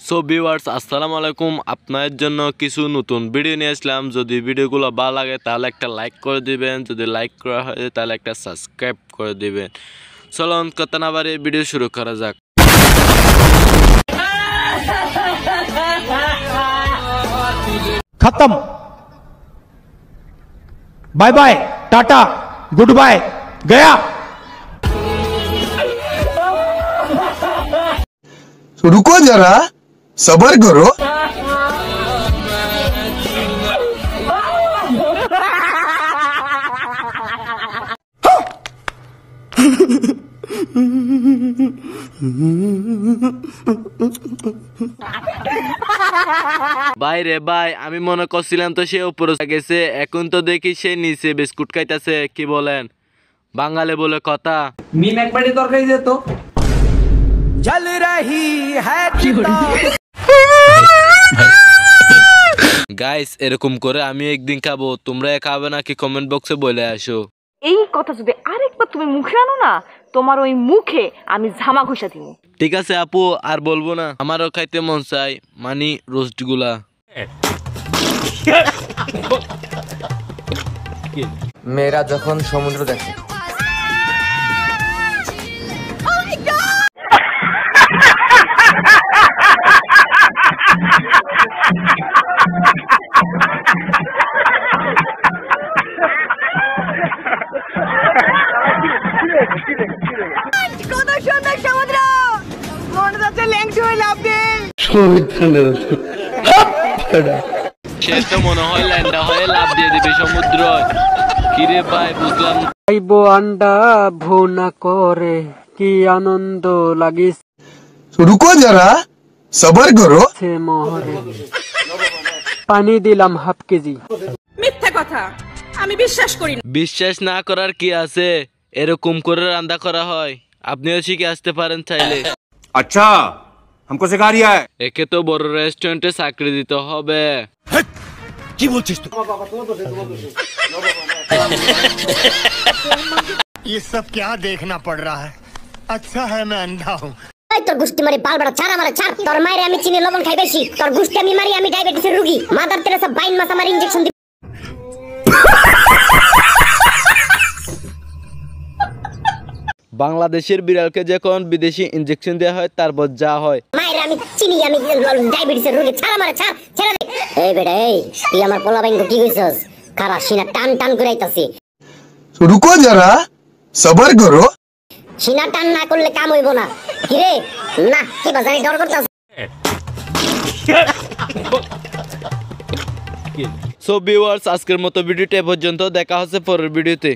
So viewers আসসালামু আলাইকুম, আপনাদের জন্য কিছু নতুন ভিডিও নিয়ে আসলাম। যদি ভিডিওগুলো ভালো লাগে তাহলে একটা লাইক করে দিবেন, যদি লাইক করা হয় তাহলে একটা সাবস্ক্রাইব করে দিবেন। চলুন কথা না বাড়িয়ে ভিডিও শুরু করা যাক। खत्म, bye bye, tata, good bye, गया। रुको जरा, सबर करो। ভাই রে ভাই, আমি মনে করছিলাম তো সে উপরে গেছে, এখন তো দেখি সে নিচে বিস্কুট খাইতেছে। কি বলেন? বাঙালি বলে কথা। মিম একবারই তরকারি যেত जल रही है গাইস, এরকম করে আমি একদিন খাবো, তোমরা খাবে নাকি কমেন্ট বক্সে বলে আসো। এই কথা যদি আরেকবার তুমি মুখে আনো না, তোমার ওই মুখে আমি ঝামা ঘষা দিব। ঠিক আছে আপু, আর বলবো না। আমারও খাইতে মন চাই, মানে রোস্ট গুলা। মেয়েরা যখন সমুদ্র দেখে সে তো মনে হয় ল্যান্ডা হয়ে লাভ দিয়ে দিবে সমুদ্র। কিরে ভাই, বুঝলাম না। খাইবো আন্ডা ভুনা করে কি আনন্দ লাগিছে रुको जरा, सबर करो। মোহরে পানি দিলাম হাফ কেজি। মিথ্যা কথা, আমি বিশ্বাস করি না। বিশ্বাস না করার কি আছে, এরকম করে রান্না করা হয়। আপনিও শিখে আসতে পারেন চাইলে। अच्छा, हमको सिखा रिया है। একে তো বড় রেস্টুরেন্টে চাকরি দিতে হবে। ये सब क्या देखना पड़ रहा है? अच्छा है मैं अंधा हूँ। তোর গুষ্টি মারি বাল বড় ছাড় আমার ছাড়। তোর মায়ের আমি চিনি লবণ খাই বেশি, তোর গুষ্টি আমি মারি, আমি ডায়াবেটিসের রোগী। মাদার তেরেসা বাইন মাস আমার ইনজেকশন দি। বাংলাদেশের বিড়ালকে যখন বিদেশি ইনজেকশন দেওয়া হয় তারপর যা হয়। মায়ের আমি চিনি, আমি ডায়াবেটিসের রোগী। ছাড় আমার ছাড়, ছেড়ে দে। এই বেটা, এই তুই আমার পোলা বাইন কি কইছস? খারা সিনা টান টান করে আইতাছি। रुको जरा, सबर करो। সিনা টান না করলে কাম হইব না। কি রে? না, কি বাজারে ডর করতাছ? সো ভিউয়ার্স, আজকের মতো ভিডিওটা এ পর্যন্ত। দেখা হচ্ছে পরের ভিডিওতে।